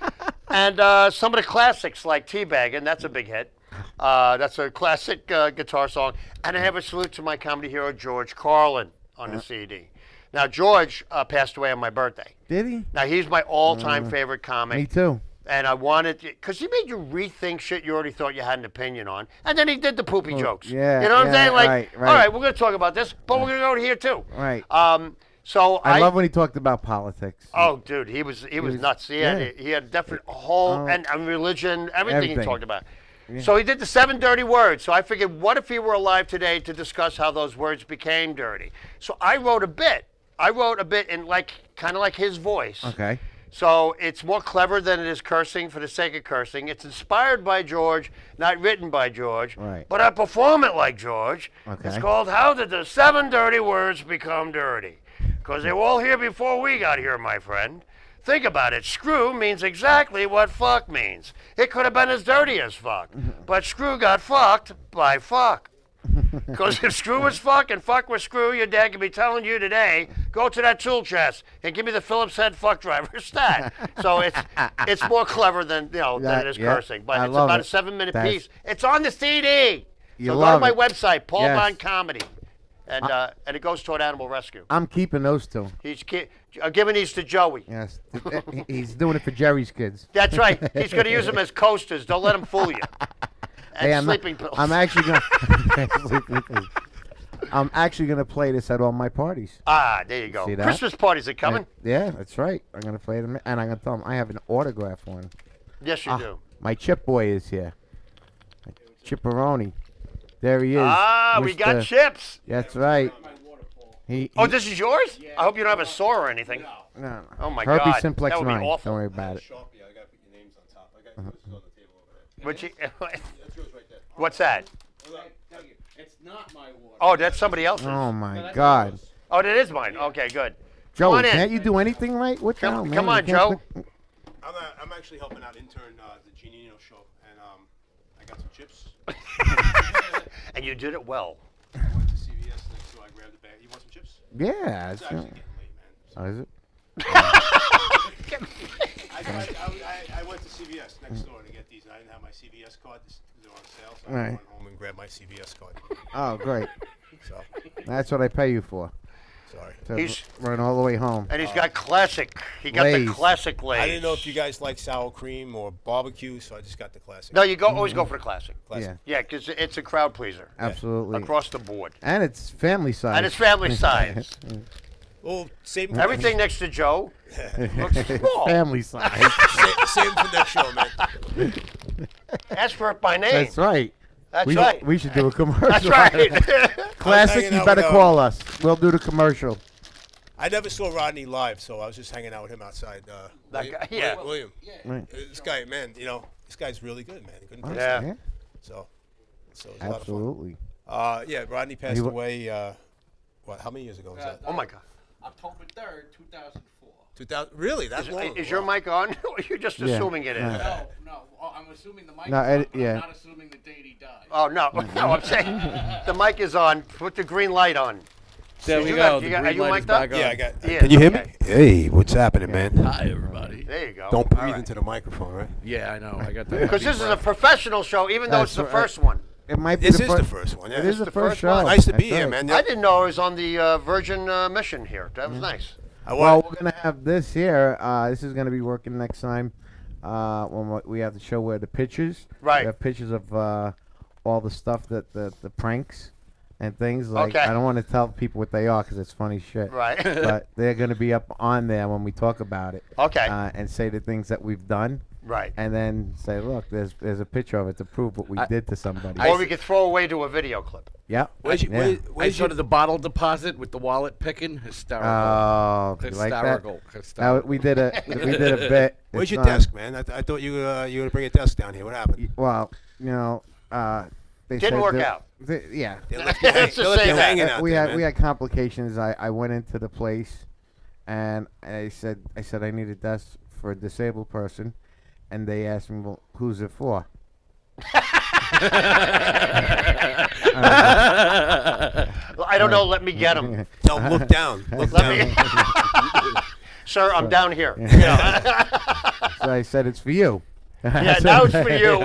and some of the classics like Teabaggin', that's a big hit. That's a classic guitar song, and I have a salute to my comedy hero George Carlin on the CD. Now George passed away on my birthday. Did he? Now he's my all-time favorite comic. Me too. And I wanted, because he made you rethink shit you already thought you had an opinion on. And then he did the poopy jokes. Yeah. You know what I'm saying? Like, right. all right, we're going to talk about this, but we're going to go here too. Right. So I love when he talked about politics. Oh, dude, he was nuts. He had definite whole, and religion, everything he talked about. Yeah. So he did the 7 dirty words. So I figured, what if he were alive today to discuss how those words became dirty? So I wrote a bit. In kind of like his voice. Okay. So it's more clever than it is cursing for the sake of cursing. It's inspired by George, not written by George. Right. But I perform it like George. Okay. It's called How Did the 7 Dirty Words Become Dirty? Because they were all here before we got here, my friend. Think about it. Screw means exactly what fuck means. It could have been as dirty as fuck. But screw got fucked by fuck. Because if screw was fuck and fuck was screw, your dad could be telling you today, go to that tool chest and give me the Phillips head fuck driver stat. So it's more clever than than it is cursing. But it's about a 7-minute piece. It's on the CD. So go to my website, Paul Bond Comedy, and it goes toward animal rescue. I'm keeping those 2. I'm giving these to Joey. Yes, he's doing it for Jerry's kids. That's right. He's going to use them as coasters. Don't let him fool you. And sleeping pills. I'm actually gonna play this at all my parties. Ah, there you go. See that? Christmas parties are coming. Yeah, that's right. I'm gonna play them, and I'm gonna tell them I have an autograph one. Yes, you do. My Chip boy is here. Chipperoni. There he is. Ah, we got chips. That's right. This is yours? Yeah. I hope you don't have a sore or anything. No. Oh my Herpes God. Simplex that would 9. be awful. Don't worry about it. I gotta put your names on top. I got this is on the table over there. That's yours right there. What's that? It's not my water. Oh, that's somebody else's. Oh my God. Oh, that is mine. Okay, good. Joe, can't you do anything right? What the hell, man? Come on, Joe. I'm actually helping out intern the Giannino show, and I got some chips. And you did it well. I went to CVS next door. I grabbed a bag. You want some chips? Yeah. It's actually getting late, man. Oh, is it? I went to CVS next door to get these, and I didn't have my CVS card. They're on sale, so I Right. went home and grabbed my CVS card. Oh, great. So, That's what I pay you for. sorry. To He's- run all the way home. And he's got classic. He got Lay's. the classic Lay's. I didn't know if you guys like sour cream or barbecue, so I just got the classic. No, you always go for the classic. Classic. Yeah, Yeah, because it's a crowd pleaser absolutely. across the board. And it's family size. And it's family size. Well, same. Everything next to Joe looks small. family size. Same for next show, man. Ask for it by name. That's right. That's we, right. We should do a commercial. That's right. Classic, hanging you out better with, call us. We'll do the commercial. I never saw Rodney live, so I was just hanging out with him outside. That guy, yeah. William. Right. This guy, man, this guy's really good, man. Good in person. Yeah. Yeah, So it was a lot of absolutely. fun. Yeah, Rodney passed wa- away. What? How many years ago was that? Oh my God. October 3rd, 2004. 2000. Really? That long? Is your mic on? Or you're just assuming it is? Yeah. No. I'm assuming the mic No, is on, Ed- but yeah. I'm not assuming the date he died. Oh no, no! I'm saying the mic is on. Put the green light on. There You we got- go. you The got- green are you light is mic'd up? back on. Yeah, I got. Yeah, Can you hear me? okay. Hey, what's happening, man? Hi, everybody. There you go. Don't breathe into the microphone, right? Yeah, I know. I got that. Because this is a professional show, even though it's That's the right. first one. It might be This the is first. the first one. Yeah. It is the the first first show. one. Nice to be That's here, right. man. I didn't know I was on the Virgin mission here. That was nice. Well, we're gonna have this here. This is gonna be working next time. When we have the show where the pictures. Right. We have pictures of all the stuff that the pranks and things like. Okay. I don't want to tell people what they are because it's funny shit. Right. But they're gonna be up on there when we talk about it. Okay. And say the things that we've done. Right. And then say, look, there's a picture of it to prove what we did to somebody. Or we could throw away to a video clip. Yeah. Where's yeah. I where's sort of the bottle deposit with the wallet picking. Hysterical. Oh, you like that? Hysterical. Now, Hysterical. we did a bit. Where's It's your on- desk, man? I thought you were gonna bring a desk down here. What happened? Well, you know, they Didn't said work that- out. Yeah. They left you, Let's they just left say you that. hanging out we there, had man. we had complications. I went into the place, and I said I need a desk for a disabled person, and they asked me, well, who's it for? I don't know. Let me get him. Tell him, look down. Look Let down. me. Sir, I'm down here. So I said it's for you. Yeah, now it's for you.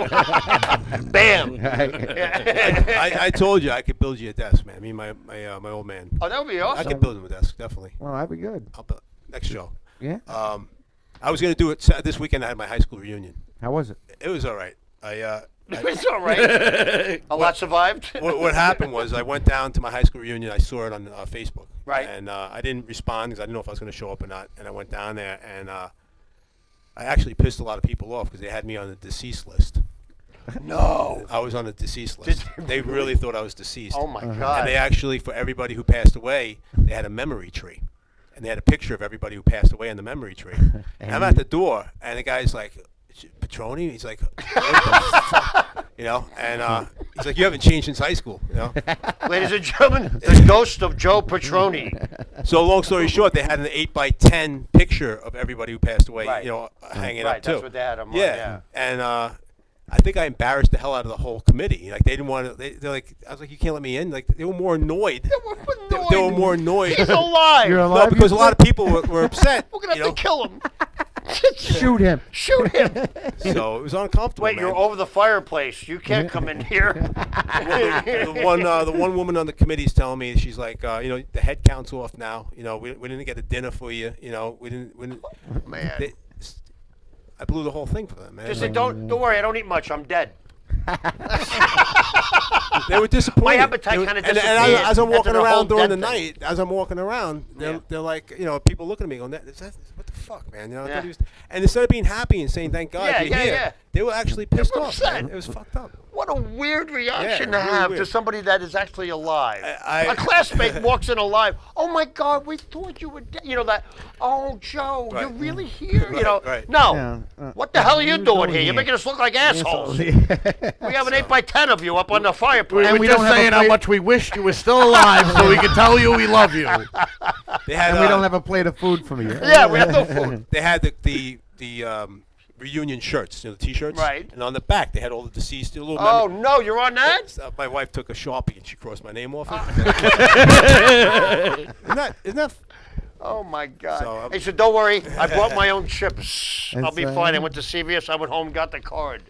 Bam. I told you I could build you a desk, man. Me and my old man. Oh, that would be I awesome. could build him a desk, definitely. Well, that'd be good. I'll build next show. Yeah. I was gonna do it this weekend. I had my high school reunion. How was it? It was all right. It's all right. A lot survived. What happened was I went down to my high school reunion. I saw it on Facebook. Right. And I didn't respond because I didn't know if I was going to show up or not. And I went down there and I actually pissed a lot of people off because they had me on the deceased list. No. I was on the deceased list. They really thought I was deceased. Oh my And they God. actually, for everybody who passed away, they had a memory tree. And they had a picture of everybody who passed away on the memory tree. And I'm at the door, and the guy's like, Petroni? He's like, what the fuck? You know? And he's like, you haven't changed since high school, you know? Ladies and gentlemen, the ghost of Joe Petroni. So long story short, they had an 8x10 picture of everybody who passed away, Right. you know, hanging Right, up too. that's what they had 'em on, yeah. yeah. And I think I embarrassed the hell out of the whole committee. Like they didn't want to. They're like, I was like, you can't let me in. Like they were more annoyed. They were more annoyed. He's alive. You're No, alive. because a lot of people were upset. We're going to you have know? to kill him. Shoot him. Shoot him. So it was uncomfortable. Wait, man. you're over the fireplace. You can't come in here. The one woman on the committee is telling me, she's like, you know, the head count's off now. You know, we didn't get a dinner for you. You know, we didn't. Man. I blew the whole thing for them, man. Just say, don't worry, I don't eat much. I'm dead. They were disappointed. My appetite They were- kinda and disappeared as I'm walking after the whole around during the dead thing. night, as I'm walking around, they're like, you know, people looking at me going, what the fuck, man? You know, I thought Yeah. he was, and instead of being happy and saying thank God Yeah, you're yeah, here, yeah. they were actually pissed were off. upset. Man. It was fucked up. What a weird reaction Yeah, to really have to weird. somebody that is actually alive. I- A classmate walks in alive. Oh my God, we thought you were dead. You know that. Oh, Joe, you're Right. really here. You know. right. No. Yeah, What the hell are you what are you doing doing here? You're here? making us look like assholes. We have an 8x10 of you up on the fireplace. And we we're don't just have a saying how plate- much we wished you were still alive so we could tell you we love you. They had, And we don't have a plate of food for you. Yeah, we have no food. They had the reunion shirts, you know, the T-shirts. Right. And on the back, they had all the deceased. The little Oh no, you're on that? My wife took a Sharpie and she crossed my name off it. Isn't that Oh my God. So, He said, "Don't worry, I brought my own chips. I'll That's be right. fine." I went to CVS. I went home, got the card.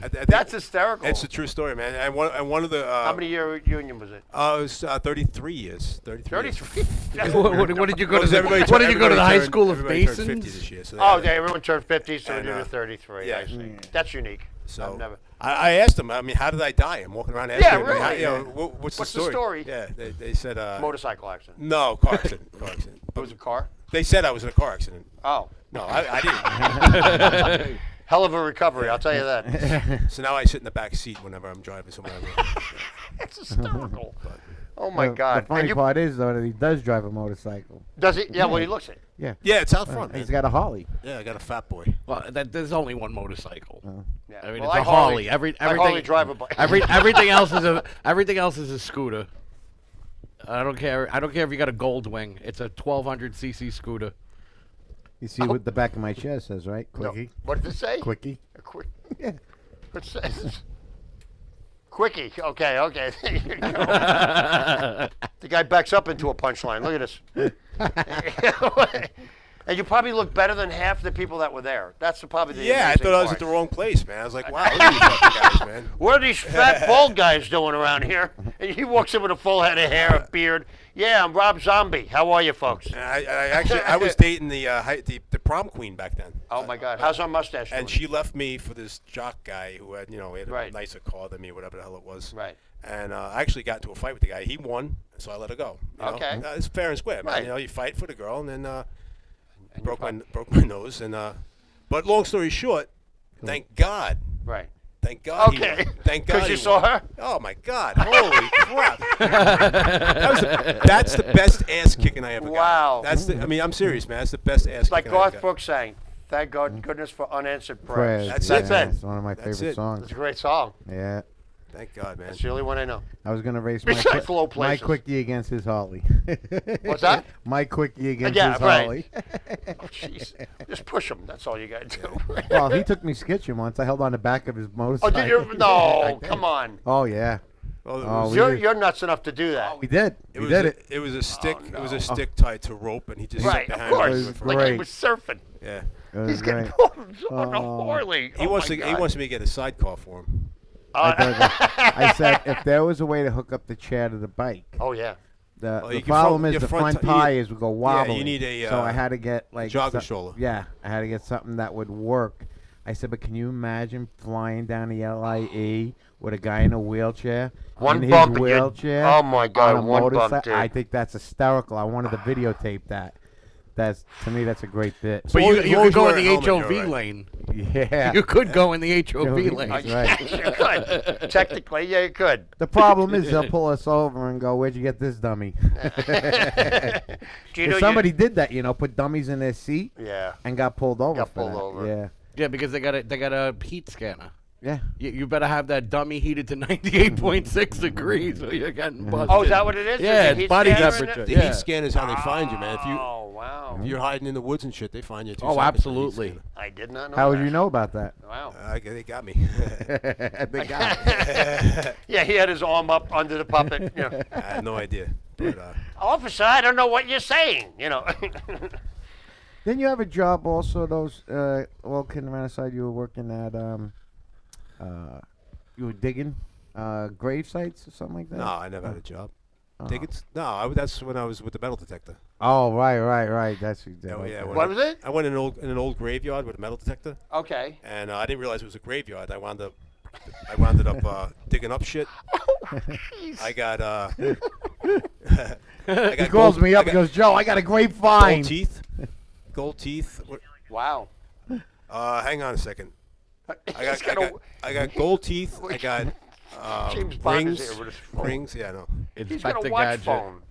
I think That's hysterical. It's a true story, man. And one of the How many year reunion was it? it was 33 years. 33. years. 33. What did you go to? Because The, everybody what did you go to the high turned- school of everybody turned 50 Basins? this year, so Oh, had- yeah, everyone turned 50, so And, we did 33. yeah. I see. That's unique. So I've never. I asked them. I mean, how did I die? I'm walking around asking. Yeah, them, how- really, you know, yeah. what's What's the the story? story? Yeah, they said. Motorcycle accident. No, car accident. Car accident. It was a car? They said I was in a car accident. Oh. No, I didn't. Hell of a recovery, I'll tell you that. So now I sit in the back seat whenever I'm driving somewhere. It's hysterical. Oh my The God! funny And you- part is though that he does drive a motorcycle. does he? Yeah, well, he looks it. Yeah. Yeah, it's out front. He's Man. got a Harley. Yeah, I got a fat boy. Well, there's only one motorcycle. Yeah. I mean, well, it's I a Harley. I Everything. Harley drive a bike. Everything else is a scooter. I don't care. I don't care if you got a gold wing. It's a 1200cc scooter. You see what the back of my chair says, right? No. Quickie. What did it say? Quickie. A quick. Yeah. What says? Quickie. Okay. There you go. The guy backs up into a punchline. Look at this. And you probably look better than half the people that were there. That's probably the Yeah, I amazing thought I was part. at the wrong place, man. I was like, wow, look at these fucking guys, man. What are these fat bald guys doing around here? And he walks in with a full head of hair, a beard. Yeah, I'm Rob Zombie. How are you, folks? And I was dating the prom queen back then. Oh my God, how's our mustache doing? And she left me for this jock guy who had, he had a Right. nicer car than me, whatever the hell it was. Right. And I actually got into a fight with the guy. He won, so I let her go. You know? Okay. It's fair and square, man. Right. You fight for the girl, and then And broke you my nose. And but long story short, thank God. Right. Thank God. he Okay. won. Thank God. 'Cause you he saw won. her? Oh my God! Holy crap! That's the best ass kicking I ever Wow. got. I'm serious, man. That's the best ass Like kicking I ever Garth got. Brooks saying, "Thank goodness for unanswered prayers." Prayers. That's yeah, it. It's one of my That's favorite it. songs. It's a great song. Yeah. Thank God, man. It's the only one I know. I was gonna race my Besides low my places. quickie against his Harley. What's that? My quickie against Yeah, his right. Harley. Oh, jeez. Just push him. That's all you got to do. Well, he took me sketching once. I held on the back of his Oh, motorcycle. did you? No, come on. Oh yeah. Well, it Oh, was, we You're, did. you're nuts enough to do that. We did. it We was did a, it. it was a stick. Oh, It was a no. stick tied to rope, and he just Right, stuck of behind course. me with Like rope. he was surfing. Yeah. It was He's getting great. pulled on a Oh. Harley. He Oh, wants my to. He God. wants me to get a sidecar for him. I said if there was a way to hook up the chair to the bike, Oh, yeah. the you can problem front- is your the front front ti- you need- tires would go wobbling. you need a, so I had to get like jogger some- stroller. Yeah, I had to get something that would work. I said, but can you imagine flying down the LIE with a guy in a wheelchair? One in bump his and you're- wheelchair. oh, my God, on a one bump, motorcycle? dude. I think that's hysterical. I wanted to videotape that. To me, that's a great bit. But long you as could you go in wear a the helmet, HOV you're right. lane. Yeah. You could go in the HOV HOV lane. That's right. You could. Technically, yeah, you could. The problem is they'll pull us over and go, "Where'd you get this dummy?" Do you know If somebody did that, put dummies in their seat Yeah. and got pulled over. Got for pulled that. over. Yeah. Yeah, because they got a heat scanner. Yeah. You better have that dummy heated to 98.6 degrees or you're getting busted. Oh, is that what it is? Yeah, There's a it's heat body scanner in temperature. it? The Yeah. heat scan is how they find you, man. Oh, wow. If you're hiding in the woods and shit, they find you. 2 Oh, seconds for the heat absolutely. scanner. I did not know How would that. you know about that? Wow. They got me. They got it. Yeah, he had his arm up under the puppet. I had no idea. But Officer, I don't know what you're saying. Didn't you have a job also? Those well, kidding around aside, you were working at you were digging grave sites or something like that. no, I never had a job. Oh. Tickets? No, that's when I was with the metal detector. Oh, right. That's Yeah, yeah. What was it? I went in an old graveyard with a metal detector, Okay. and I didn't realize it was a graveyard. I wound up digging up shit. I got I He calls me up and goes, "Joe, I got a great find." gold teeth. Gold teeth. Wow. Hang on a second. He's got I got gold teeth. I got James Bond is rings. here with his phone. Rings. Yeah, no. He's got Inspector a watch Gadget. phone.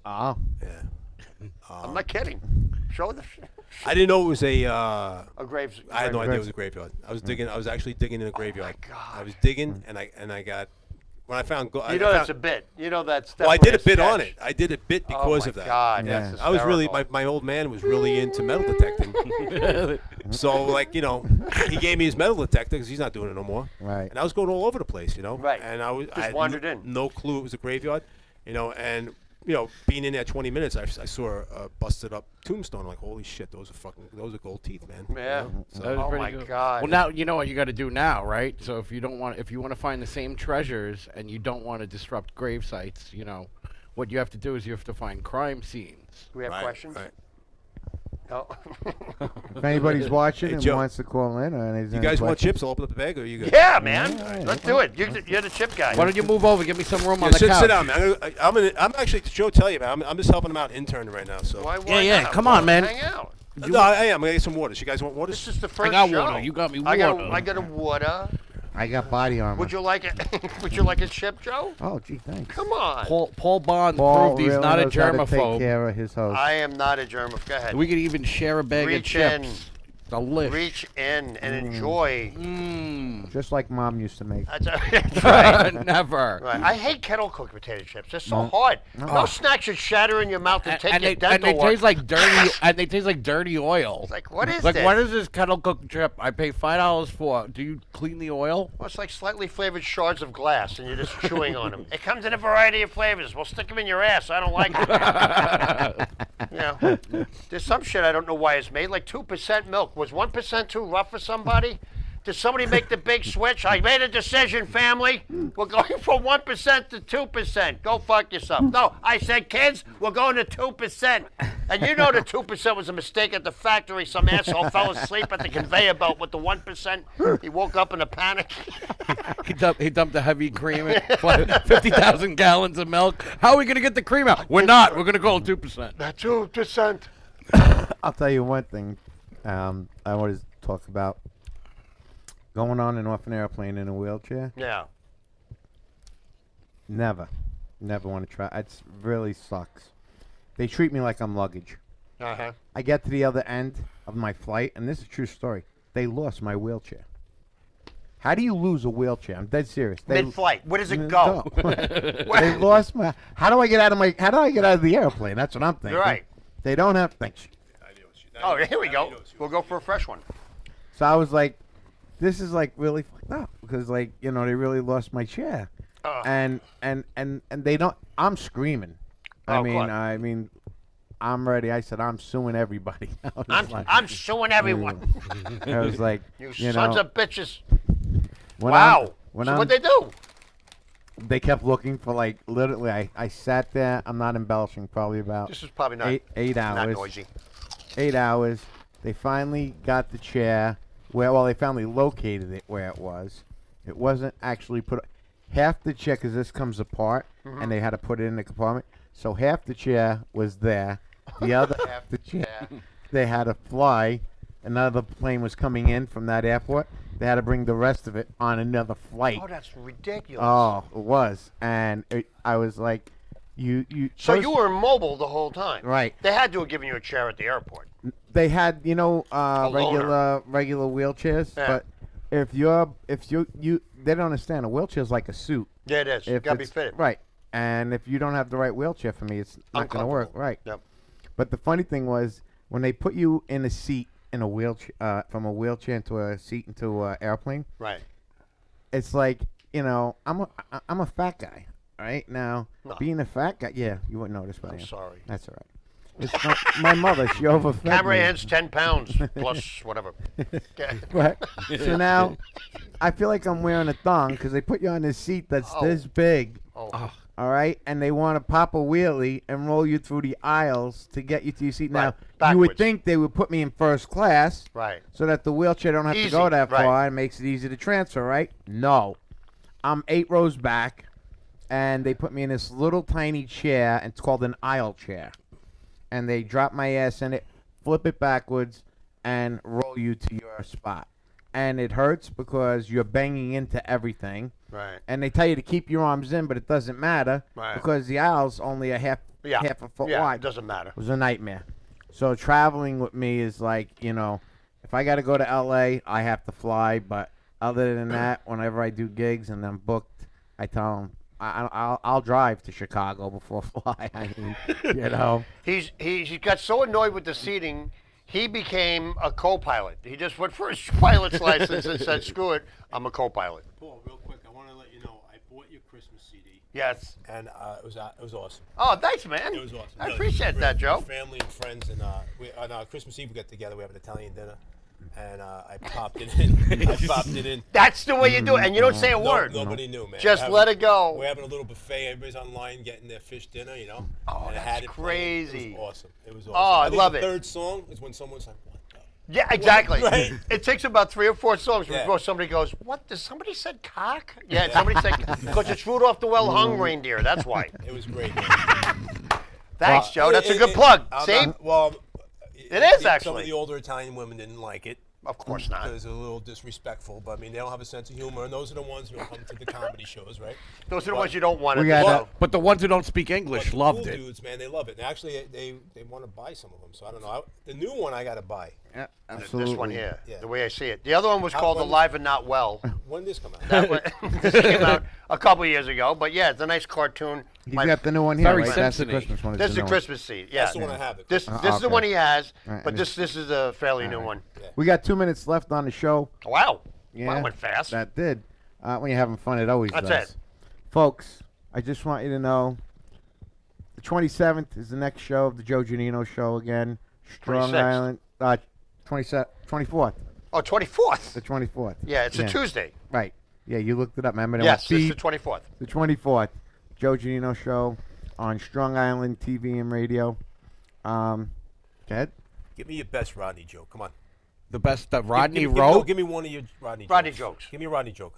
Oh, Yeah. I'm not kidding. Show the I didn't know it was a. a graves. I had no idea it Graves. was a graveyard. I was digging. I was actually digging in a graveyard. God. I was digging, and I got when I found gold. You know that's a bit. You know that's. Well, I did a definitely bit on sketch. it. I did a bit Oh because my of that. God, Yeah. that's I was really hysterical. my old man was really into metal detecting. So he gave me his metal detector because he's not doing it no more. right. And I was going all over the place, Right. And I Just had wandered in. no clue it was a graveyard, and being in there 20 minutes, I saw a busted up tombstone. I'm like, holy shit, those are gold teeth, man. Yeah. So, That was Oh pretty my good. God. Well, now you know what you got to do now, right? So if you want to find the same treasures and you don't want to disrupt grave sites, what you have to do is you have to find crime scenes. Do we have right, questions? right. No. If anybody's watching Hey, and Joe. wants to call in, or You guys want chips? I'll open up the bag, or are you good? Yeah, man. Yeah. Let's do it. You're the chip guy. Why don't you move over? Give me some room Yeah, on the couch. sit down, man. I'm actually, Joe, tell you, man. I'm just helping him out, interning right now. So Why Yeah, not? come on, man. Hang out. No, I am. I'm gonna get some water. You guys want water? This is the first I got show. water. You got me I water. got a water. I got body armor. Would you like it? Would you like it shipped, Joe? Oh, gee, thanks. Come on. Paul Bond Paul proved he's really not a knows how to take germaphobe. care of his host. I am not a germaphobe. Go ahead. We could even share a bag Reach of in. chips. Delish. Reach in and enjoy. Just like Mom used to make. That's right. Never. Right. I hate kettle cooked potato chips. They're so hard. No snack should shatter in your mouth and take your they dental work. taste like dirty. And they taste like dirty oil. It's like, what is Like, this? what is this kettle cooked chip? I pay $5 for. Do you clean the oil? Well, it's like slightly flavored shards of glass, and you're just chewing on them. It comes in a variety of flavors. Well, stick them in your ass. I don't like it. You know, there's some shit I don't know why it's made. Like 2% milk. Was 1% too rough for somebody? Did somebody make the big switch? I made a decision, family. We're going from 1% to 2%. Go fuck yourself. No, I said, kids, we're going to 2%. And you know the 2% was a mistake at the factory. Some asshole fell asleep at the conveyor belt with the 1%. He woke up in a panic. He dumped a heavy cream in 50,000 gallons of milk. How are we going to get the cream out? We're not. We're going to call it 2%. That 2%. I'll tell you one thing. I always talk about going on and off an airplane in a wheelchair. Yeah. Never want to try. It really sucks. They treat me like I'm luggage. Uh-huh. I get to the other end of my flight, and this is a true story. They lost my wheelchair. How do you lose a wheelchair? I'm dead serious. Mid-flight. Where does it go? They lost my. How do I get out of the airplane? That's what I'm thinking. Right. They don't have. Thanks. Oh, here we go. We'll go for a fresh one. So I was like, this is like really fucked up because like they really lost my chair, and they don't. I'm screaming. I mean, I'm ready. I said I'm suing everybody. I'm suing everyone. I was like, you sons know, of bitches. when Wow. When So what'd they do? They kept looking for like literally. I sat there. I'm not embellishing. Probably about This is probably not eight hours. Not noisy. 8 hours. They finally got the chair they finally located it where it was. It wasn't actually put. Half the chair, because this comes apart, and they had to put it in the compartment. So half the chair was there. The other half the chair, they had to fly. Another plane was coming in from that airport. They had to bring the rest of it on another flight. Oh, that's ridiculous. Oh, it was. And I was like, So you were immobile the whole time. Right. They had to have given you a chair at the airport. They had, loaner. regular wheelchairs, Yeah. but if you they don't understand. A wheelchair is like a suit. Yeah, it is. You If gotta be it's- fitted. Right. And if you don't have the right wheelchair for me, it's not going to work. Uncomfortable. Right. Yep. But the funny thing was when they put you in a seat in a wheelchair, from a wheelchair into a seat into an airplane, Right. it's like I'm a fat guy. Right now, No. being a fat guy, yeah, you wouldn't notice, but I'm sorry. That's all right. It's my mother. She overfed Camera me. hands 10 pounds plus whatever. Okay. Right. So now, I feel like I'm wearing a thong because they put you on this seat that's this big. Oh. All right, and they want to pop a wheelie and roll you through the aisles to get you to your seat. Right, Now, you would backwards. think they would put me in first class, Right. so that the wheelchair don't have to Easy, go that right. far and makes it easy to transfer. Right? No, I'm 8 rows back, and they put me in this little tiny chair, and it's called an aisle chair. And they drop my ass in it, flip it backwards, and roll you to your spot. And it hurts because you're banging into everything. Right. And they tell you to keep your arms in, but it doesn't matter Right. because the aisle's only a half a foot Yeah, wide. it doesn't matter. It was a nightmare. So traveling with me is like, if I got to go to L.A., I have to fly. But other than that, whenever I do gigs and I'm booked, I tell them, I'll drive to Chicago before fly. I mean, He got so annoyed with the seating, he became a co-pilot. He just went for his pilot's license and said, "Screw it, I'm a co-pilot." Paul, real quick, I want to let you know I bought your Christmas CD, Yes. and it was awesome. Oh, thanks, man. It was awesome. I No, appreciate that, Joe. Family and friends, and on Christmas Eve we got together. We have an Italian dinner, and I popped it in. That's the way you do it, and you don't say a word. Nobody knew, man. Just let it go. We're having a little buffet. Everybody's online getting their fish dinner, Oh, and I that's had it playing. crazy. It was awesome. It was awesome. Oh, I think love the it. third song is when someone's like, "What the?" Yeah, exactly. Right. It takes about 3 or 4 songs Yeah. before somebody goes, "What? Does somebody said cock?" Yeah, somebody said because it's Rudolph the Well-Hung Reindeer. That's why. It was great. Man. Thanks, Joe. That's a good plug. I'm See? not- well, It is, Some actually. of the older Italian women didn't like it. Of course not. Because it's a little disrespectful, but I mean, they don't have a sense of humor, and those are the ones who don't come to the comedy shows, right? Those are the ones you don't want We at the got show. But the ones who don't speak But English the loved cool it. dudes, man, they love it. And actually, they want to buy some of them, so I don't know. The new one I got to buy. Yeah, This absolutely. one here, Yeah. the way I see it. The other one was How- called when- Alive and Not Well. When did this come out? That one, this came out a couple years ago, but yeah, it's a nice cartoon. He's My- got the new one here, Very right? That's the Simpson-y. Christmas one. This is the the new one. Christmas seed. Yeah, That's the one I have. this Oh, is the okay. one he has, Right, but and this is a fairly new one. We got 2 minutes left on the show. Wow, Yeah, that went fast. That did. When you're having fun, it always That's does. it. Folks, I just want you to know the 27th is the next show of the Joe Giannino show again. Strong 26th. Island. 24th. Oh, 24th. The 24th. Yeah, it's a Tuesday. Right. Yeah, you looked it up. Remember that Yes, one? it's the 24th. The 24th. Joe Giannino show on Strong Island TV and radio. Go ahead. Give me your best Rodney joke. Come on. The best that Rodney give me, wrote. give me one of your Rodney jokes. Give me a Rodney joke.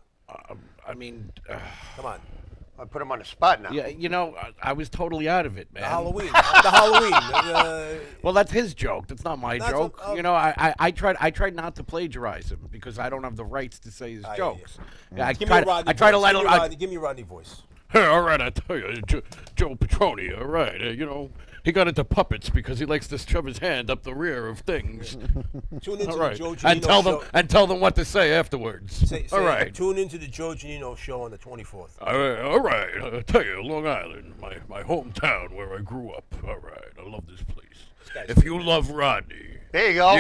I mean, Come on. I put him on the spot now. yeah, you know, I was totally out of it, man. The Halloween. The Halloween. Well, that's his joke. That's not my That's joke. a- You know, I tried not to plagiarize him because I don't have the rights to say his I hear jokes. you. Yeah, I Give try me a to, Rodney I try to voice. let Give him. me a Rodney- Give me a Rodney voice. Hey, all right, I tell you, Joe Petroni, all right, you know, he got into puppets because he likes to shove his hand up the rear of things. Tune into All right, the Joe Giannino and tell them show. and tell them what to say afterwards. All right. Tune into the Joe Giannino show on the 24th. All right, I'll tell you, Long Island, my hometown where I grew up. All right, I love this place. guy's If you love Rodney, There you go.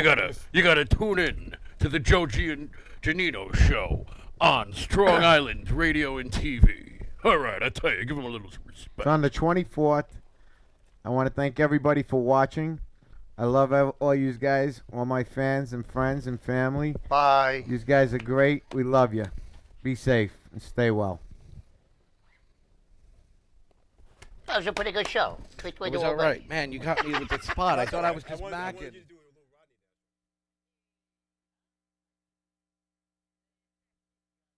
you gotta tune in to the Joe Giannino show on Strong Island Radio and TV. All right, I tell you, give him a little respect. It's on the 24th. I want to thank everybody for watching. I love all you guys, all my fans and friends and family. Bye. You guys are great. We love you. Be safe and stay well. That was a pretty good show. It was all right, man. You got me with the spot. I thought I was just wanted macking. you to do